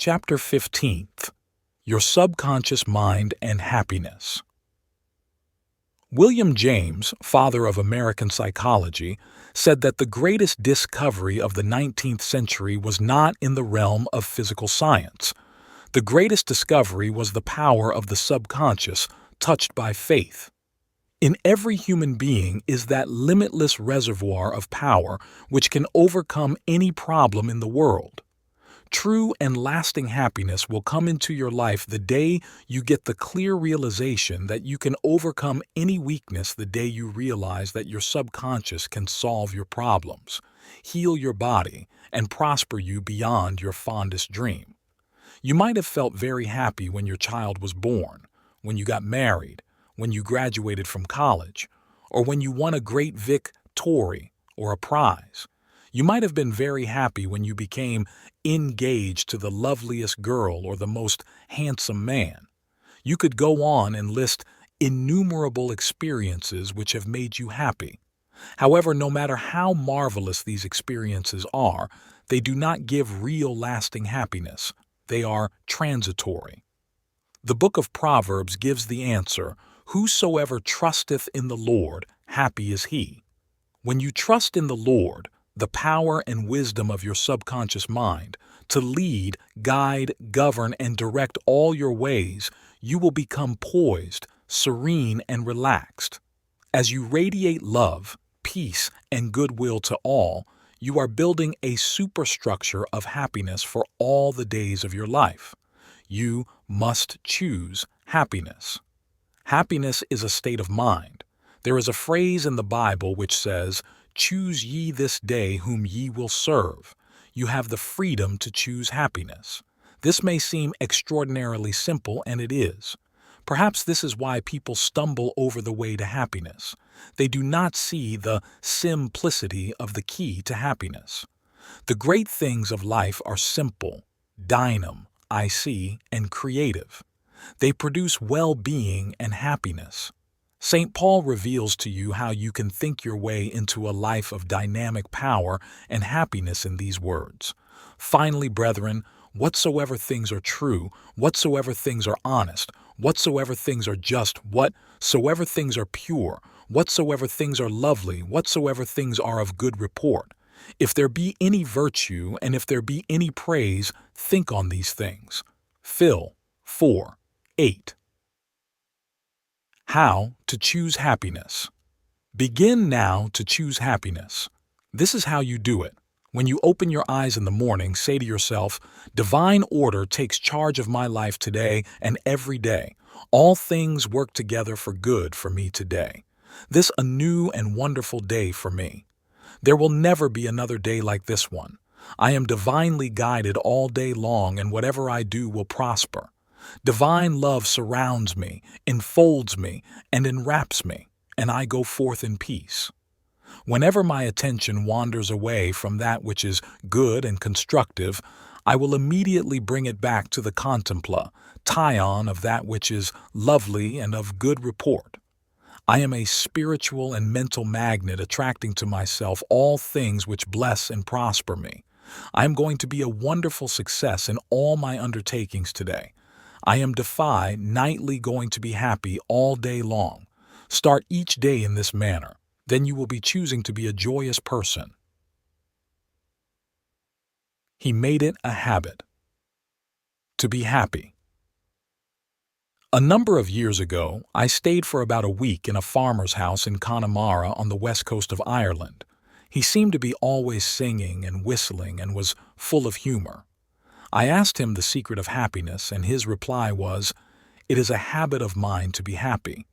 Chapter 15. Your Subconscious Mind and Happiness. William James, father of American psychology, said that the greatest discovery of the 19th century was not in the realm of physical science. The greatest discovery was the power of the subconscious, touched by faith. In every human being is that limitless reservoir of power which can overcome any problem in the world. True and lasting happiness will come into your life the day you get the clear realization that you can overcome any weakness, the day you realize that your subconscious can solve your problems, heal your body, and prosper you beyond your fondest dream. You might have felt very happy when your child was born, when you got married, when you graduated from college, or when you won a great victory or a prize. You might have been very happy when you became engaged to the loveliest girl or the most handsome man. You could go on and list innumerable experiences which have made you happy. However, no matter how marvelous these experiences are, they do not give real lasting happiness. They are transitory. The book of Proverbs gives the answer, "Whosoever trusteth in the Lord, happy is he." When you trust in the Lord, the power and wisdom of your subconscious mind, to lead, guide, govern, and direct all your ways, you will become poised, serene, and relaxed. As you radiate love, peace, and goodwill to all, you are building a superstructure of happiness for all the days of your life. You must choose happiness. Happiness is a state of mind. There is a phrase in the Bible which says, "Choose ye this day whom ye will serve." You have the freedom to choose happiness. This may seem extraordinarily simple, and it is. Perhaps this is why people stumble over the way to happiness. They do not see the simplicity of the key to happiness. The great things of life are simple, dynamic, and creative. They produce well-being and happiness. St. Paul reveals to you how you can think your way into a life of dynamic power and happiness in these words. "Finally, brethren, whatsoever things are true, whatsoever things are honest, whatsoever things are just, whatsoever things are pure, whatsoever things are lovely, whatsoever things are of good report, if there be any virtue and if there be any praise, think on these things." Phil 4:8. How to choose happiness. Begin now to choose happiness. This is how you do it. When you open your eyes in the morning, say to yourself, "Divine order takes charge of my life today and every day. All things work together for good for me today. This a new and wonderful day for me. There will never be another day like this one. I am divinely guided all day long, and whatever I do will prosper. Divine love surrounds me, enfolds me, and enwraps me, and I go forth in peace. Whenever my attention wanders away from that which is good and constructive, I will immediately bring it back to the contemplation of that which is lovely and of good report. I am a spiritual and mental magnet attracting to myself all things which bless and prosper me. I am going to be a wonderful success in all my undertakings today. I am nightly going to be happy all day long. Start each day in this manner. Then you will be choosing to be a joyous person. He made it a habit. To be happy. A number of years ago, I stayed for about a week in a farmer's house in Connemara on the west coast of Ireland. He seemed to be always singing and whistling and was full of humor. I asked him the secret of happiness, and his reply was, "It is a habit of mine to be happy.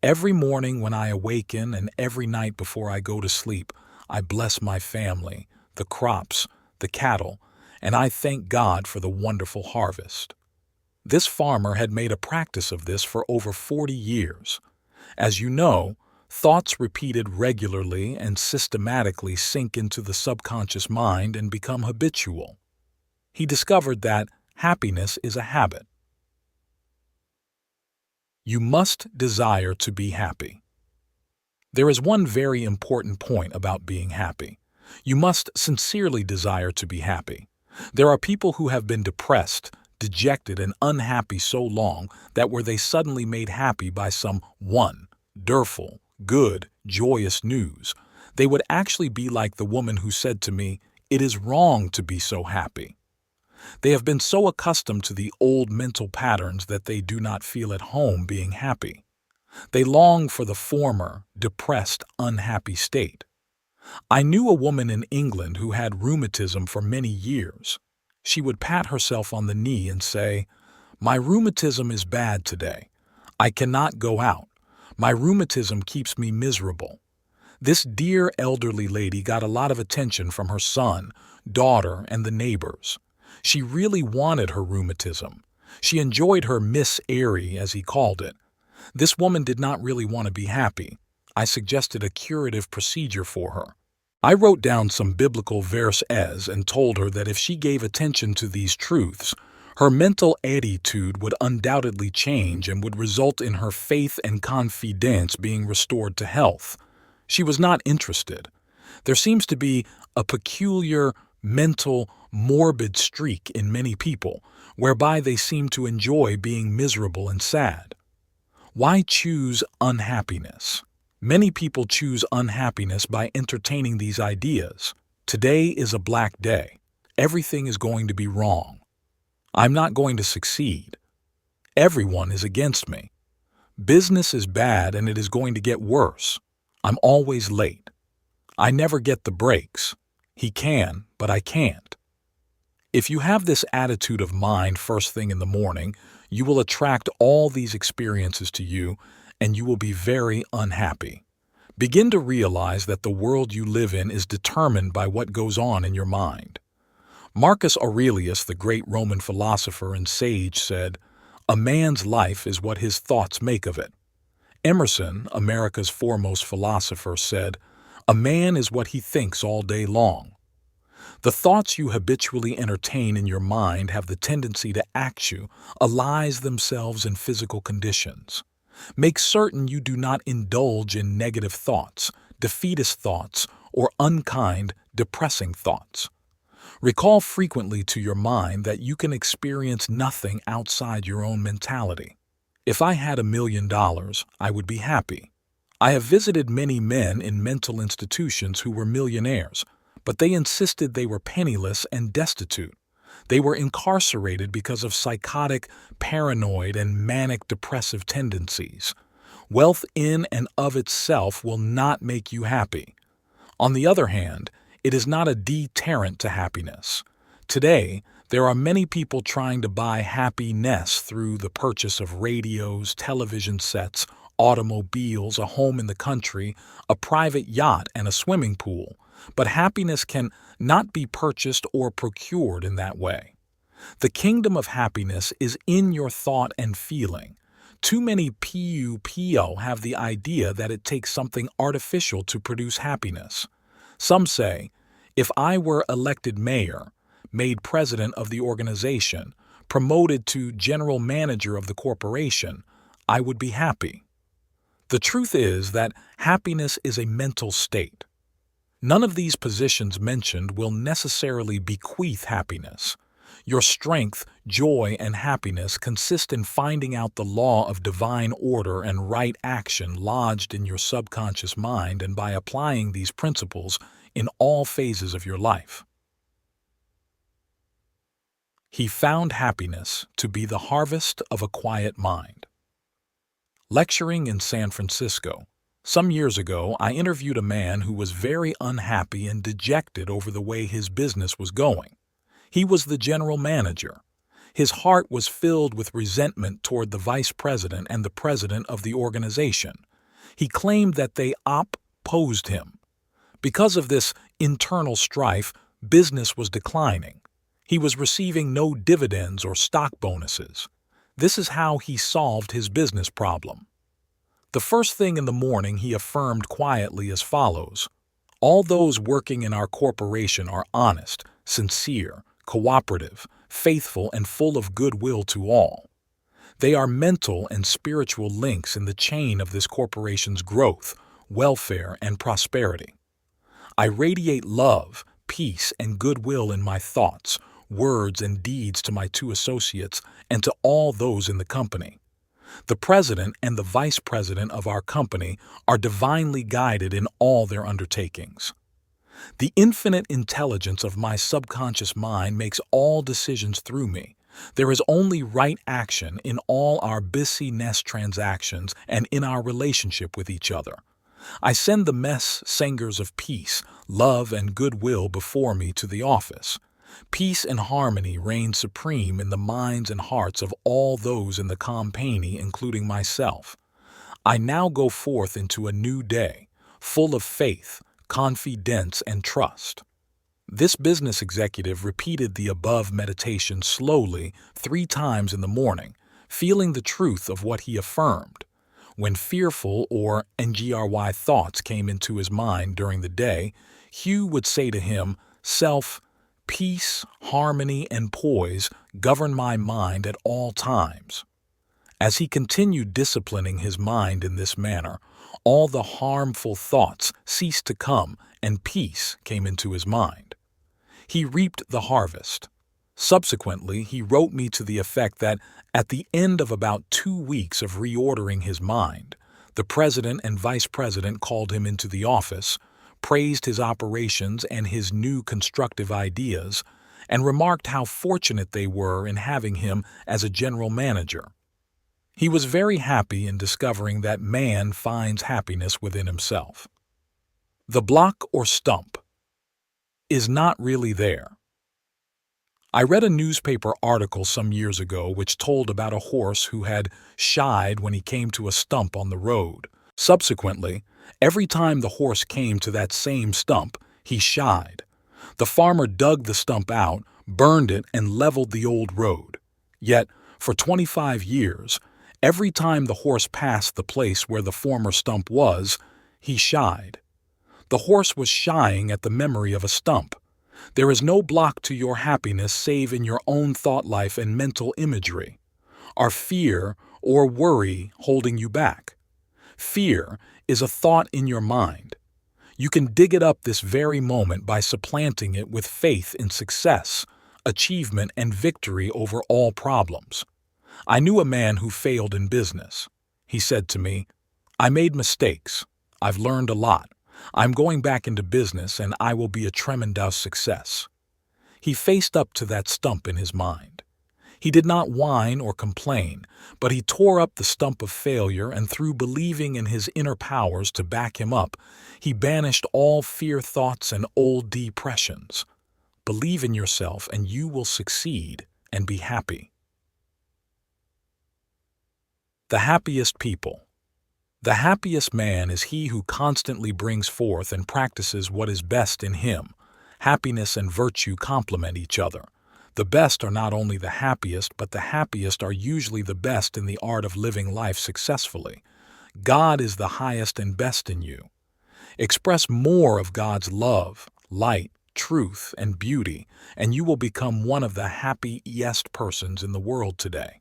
Every morning when I awaken and every night before I go to sleep, I bless my family, the crops, the cattle, and I thank God for the wonderful harvest." This farmer had made a practice of this for over 40 years. As you know, thoughts repeated regularly and systematically sink into the subconscious mind and become habitual. He discovered that happiness is a habit. You must desire to be happy. There is one very important point about being happy. You must sincerely desire to be happy. There are people who have been depressed, dejected, and unhappy so long that were they suddenly made happy by some wonderful, good, joyous news, they would actually be like the woman who said to me, "It is wrong to be so happy." They have been so accustomed to the old mental patterns that they do not feel at home being happy. They long for the former, depressed, unhappy state. I knew a woman in England who had rheumatism for many years. She would pat herself on the knee and say, "My rheumatism is bad today. I cannot go out. My rheumatism keeps me miserable." This dear elderly lady got a lot of attention from her son, daughter, and the neighbors. She really wanted her rheumatism. She enjoyed her Miss Airy, as he called it. This woman did not really want to be happy. I suggested a curative procedure for her. I wrote down some biblical verses and told her that if she gave attention to these truths, her mental attitude would undoubtedly change and would result in her faith and confidence being restored to health. She was not interested. There seems to be a peculiar mental, morbid streak in many people, whereby they seem to enjoy being miserable and sad. Why choose unhappiness? Many people choose unhappiness by entertaining these ideas. Today is a black day. Everything is going to be wrong. I'm not going to succeed. Everyone is against me. Business is bad and it is going to get worse. I'm always late. I never get the breaks. He can, but I can't. If you have this attitude of mind first thing in the morning, you will attract all these experiences to you and you will be very unhappy. Begin to realize that the world you live in is determined by what goes on in your mind. Marcus Aurelius, the great Roman philosopher and sage, said, "A man's life is what his thoughts make of it." Emerson, America's foremost philosopher, said, "A man is what he thinks all day long." The thoughts you habitually entertain in your mind have the tendency to actualize themselves in physical conditions. Make certain you do not indulge in negative thoughts, defeatist thoughts, or unkind, depressing thoughts. Recall frequently to your mind that you can experience nothing outside your own mentality. If I had $1 million, I would be happy. I have visited many men in mental institutions who were millionaires, but they insisted they were penniless and destitute. They were incarcerated because of psychotic, paranoid, and manic depressive tendencies. Wealth in and of itself will not make you happy. On the other hand, it is not a deterrent to happiness. Today, there are many people trying to buy happiness through the purchase of radios, television sets, automobiles, a home in the country, a private yacht, and a swimming pool. But happiness can not be purchased or procured in that way. The kingdom of happiness is in your thought and feeling. Too many people have the idea that it takes something artificial to produce happiness. Some say, if I were elected mayor, made president of the organization, promoted to general manager of the corporation, I would be happy. The truth is that happiness is a mental state. None of these positions mentioned will necessarily bequeath happiness. Your strength, joy, and happiness consist in finding out the law of divine order and right action lodged in your subconscious mind and by applying these principles in all phases of your life. He found happiness to be the harvest of a quiet mind. Lecturing in San Francisco, some years ago, I interviewed a man who was very unhappy and dejected over the way his business was going. He was the general manager. His heart was filled with resentment toward the vice president and the president of the organization. He claimed that they opposed him. Because of this internal strife, business was declining. He was receiving no dividends or stock bonuses. This is how he solved his business problem. The first thing in the morning he affirmed quietly as follows: "All those working in our corporation are honest, sincere, cooperative, faithful, and full of goodwill to all. They are mental and spiritual links in the chain of this corporation's growth, welfare, and prosperity. I radiate love, peace, and goodwill in my thoughts, words, and deeds to my 2 associates and to all those in the company. The president and the vice president of our company are divinely guided in all their undertakings. The infinite intelligence of my subconscious mind makes all decisions through me. There is only right action in all our business transactions and in our relationship with each other. I send the messengers of peace, love, and goodwill before me to the office. Peace and harmony reign supreme in the minds and hearts of all those in the company, including myself. I now go forth into a new day, full of faith, confidence, and trust. This business executive repeated the above meditation slowly 3 times in the morning, feeling the truth of what he affirmed. When fearful or ngry thoughts came into his mind during the day, Hugh would say to him, "Self, peace, harmony, and poise govern my mind at all times." As he continued disciplining his mind in this manner, all the harmful thoughts ceased to come and peace came into his mind. He reaped the harvest. Subsequently, he wrote me to the effect that at the end of about 2 weeks of reordering his mind, the president and vice president called him into the office, praised his operations and his new constructive ideas, and remarked how fortunate they were in having him as a general manager. He was very happy in discovering that man finds happiness within himself. The block or stump is not really there. I read a newspaper article some years ago which told about a horse who had shied when he came to a stump on the road. Subsequently, every time the horse came to that same stump, he shied. The farmer dug the stump out, burned it, and leveled the old road. Yet, for 25 years, every time the horse passed the place where the former stump was, he shied. The horse was shying at the memory of a stump. There is no block to your happiness save in your own thought life and mental imagery. Are fear or worry holding you back? Fear is a thought in your mind. You can dig it up this very moment by supplanting it with faith in success, achievement, and victory over all problems. I knew a man who failed in business. He said to me, "I made mistakes. I've learned a lot. I'm going back into business and I will be a tremendous success." He faced up to that stump in his mind. He did not whine or complain, but he tore up the stump of failure, and through believing in his inner powers to back him up, he banished all fear thoughts and old depressions. Believe in yourself and you will succeed and be happy. The happiest people. The happiest man is he who constantly brings forth and practices what is best in him. Happiness and virtue complement each other. The best are not only the happiest, but the happiest are usually the best in the art of living life successfully. God is the highest and best in you. Express more of God's love, light, truth, and beauty, and you will become one of the happiest persons in the world today.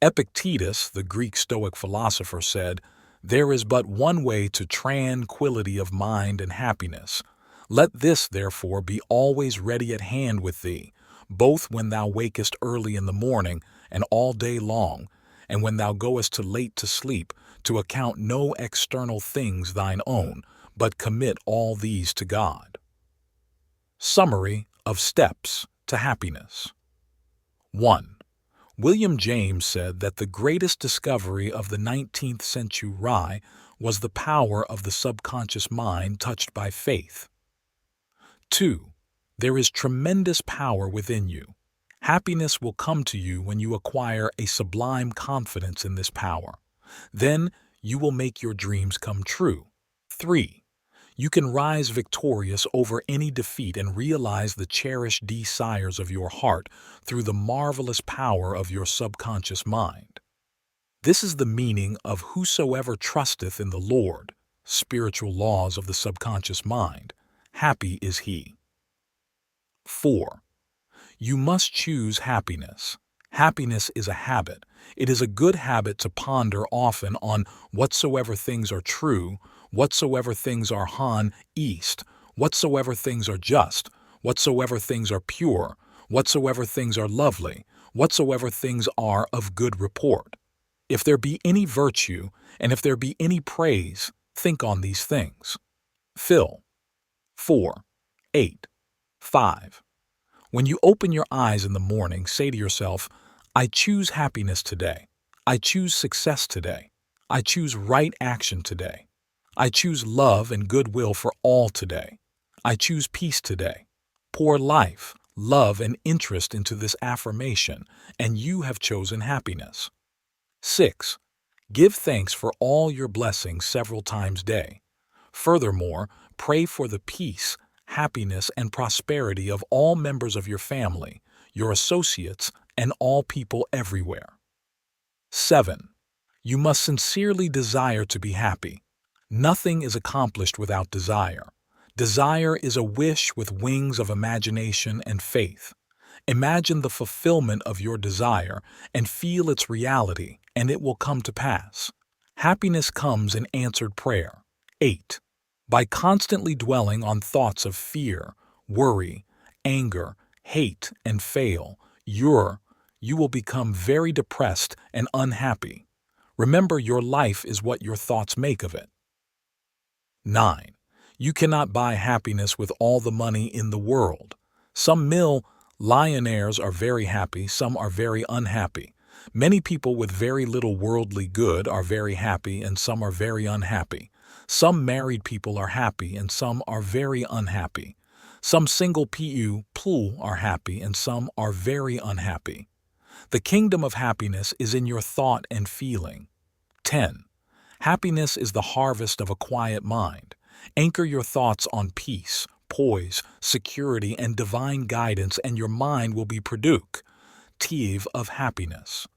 Epictetus, the Greek Stoic philosopher, said, "There is but one way to tranquility of mind and happiness. Let this, therefore, be always ready at hand with thee, both when thou wakest early in the morning and all day long, and when thou goest to late to sleep, to account no external things thine own, but commit all these to God." Summary of steps to happiness. 1. William James said that the greatest discovery of the 19th century was the power of the subconscious mind touched by faith. 2. There is tremendous power within you. Happiness will come to you when you acquire a sublime confidence in this power. Then you will make your dreams come true. 3. You can rise victorious over any defeat and realize the cherished desires of your heart through the marvelous power of your subconscious mind. This is the meaning of "whosoever trusteth in the Lord," spiritual laws of the subconscious mind. Happy is he. 4. You must choose happiness. Happiness is a habit. It is a good habit to ponder often on whatsoever things are true, whatsoever things are honest, whatsoever things are just, whatsoever things are pure, Whatsoever things are lovely, whatsoever things are of good report. If there be any virtue, and if there be any praise, think on these things. Phil. 4, 8, 5. When you open your eyes in the morning, say to yourself, I choose happiness today. I choose success today. I choose right action today. I choose love and goodwill for all today. I choose peace today. Pour life, love, and interest into this affirmation, and you have chosen happiness. 6. Give thanks for all your blessings several times a day. Furthermore, pray for the peace, happiness, and prosperity of all members of your family, your associates, and all people everywhere. 7. You must sincerely desire to be happy. Nothing is accomplished without desire. Desire is a wish with wings of imagination and faith. Imagine the fulfillment of your desire and feel its reality, and it will come to pass. Happiness comes in answered prayer. 8. By constantly dwelling on thoughts of fear, worry, anger, hate, and fail, you will become very depressed and unhappy. Remember, your life is what your thoughts make of it. 9. You cannot buy happiness with all the money in the world. Some millionaires are very happy, some are very unhappy. Many people with very little worldly good are very happy, and some are very unhappy. Some married people are happy, and some are very unhappy. Some single people are happy, and some are very unhappy. The kingdom of happiness is in your thought and feeling. 10. Happiness is the harvest of a quiet mind. Anchor your thoughts on peace, poise, security, and divine guidance, and your mind will be productive of happiness.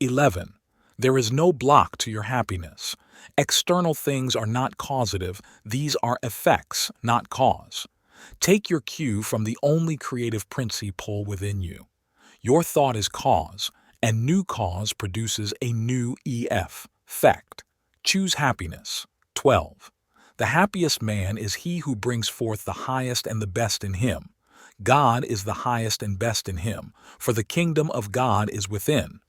11. There is no block to your happiness. External things are not causative, these are effects, not cause. Take your cue from the only creative principle within you. Your thought is cause, and new cause produces a new effect. Choose happiness. 12. The happiest man is he who brings forth the highest and the best in him. God is the highest and best in him, for the kingdom of God is within.